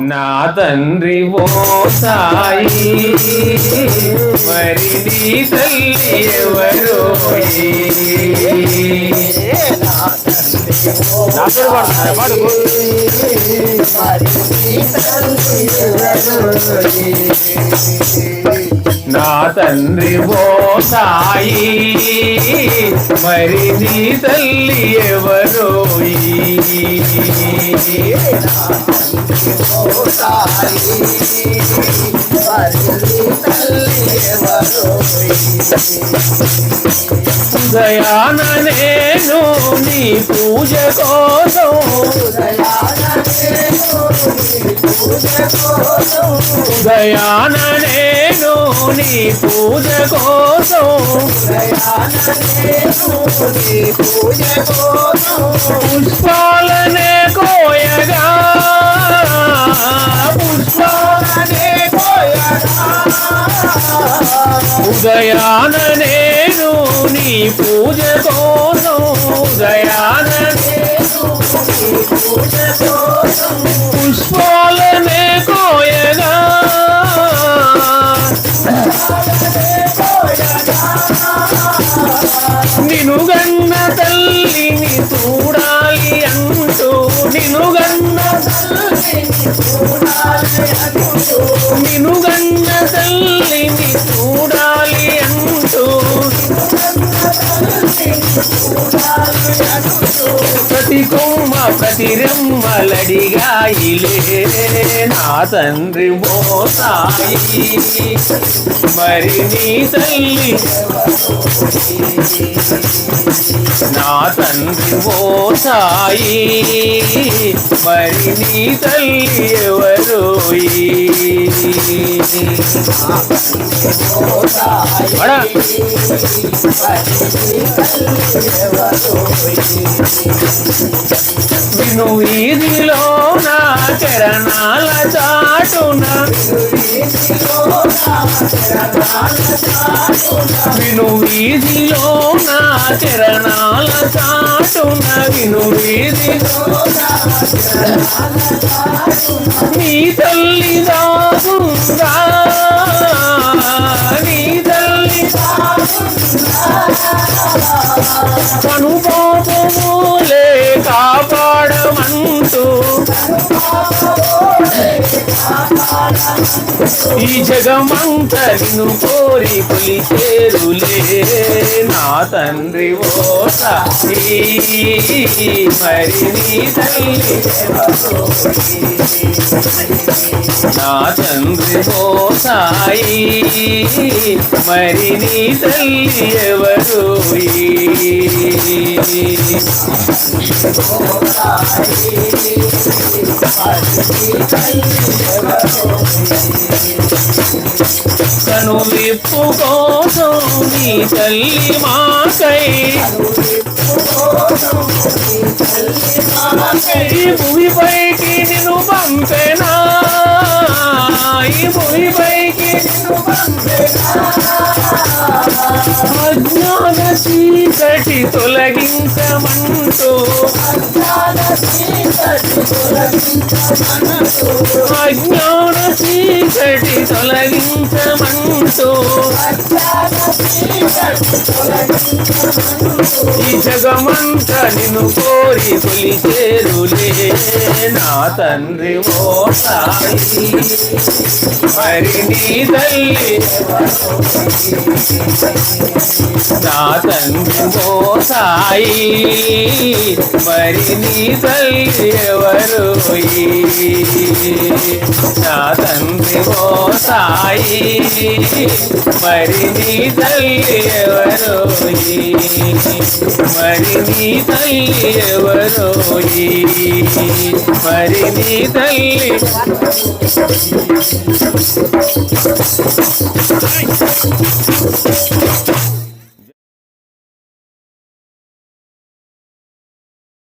నా తండ్రి ఓ సాయి మరి నీ తల్లి ఎవరో నా తండ్రి ఓ సాయి మరి నీ తల్లి ఎవరో ఉదయాన నేను నీ పూజ కోసం ఉదయాన నేను నీ పూజ కోసం పుష్పాలనే కోయగా ఉదయాన నేను నీ పూజ కోసం ఉదయాన పుష్పాలనే కోయగా నిను గన్న తల్లిని చూడాలి అంటూ నిను గన్న తల్లిని చూడాలి అంటూ ప్రతి కొమ్మ ప్రతి రెమ్మలడిగాయిలే నా తండ్రి ఓ సాయి మరి నీ తల్లి నా తండ్రి ఓ సాయి మరి నీ తల్లి ఎవరో విను వీధిలో నా చరణాల చాటున విను వీధిలో నా చరణాల చాటున విను వీధిలో నీ తల్లి దాగుందా నీ తల్లి కనుపాపములే కాపాడమంటూ ఈ జగమంత నిన్ను కోరి కొలిచేరులే నా తండ్రి ఓ సాయి మరి నీ తల్లి నా తండ్రి ఓ సాయి మరి నీ తల్లి ఎవరు కను విప్పు కోసం నీ తల్లి మాకై ఈ భూమిపైకి నిన్ను పంపెనా ఈ భూమిపైకి అజ్ఞాన చీకటి తొలగించమంటూ అజ్ఞాన చీకటి తొలగించమంటూ ఈ జగమంత నిన్ను కోరి కొలిచేరులే నా తండ్రి ఓ సాయి మరి నీ తల్లి నా తండ్రి ఓ సాయి మరి నీ తల్లి ఎవరు నా తండ్రి ఓ సాయి మరి నీ తల్లి ఎవరు మరి నీ తల్లి ఎవరు మరి నీ తల్లి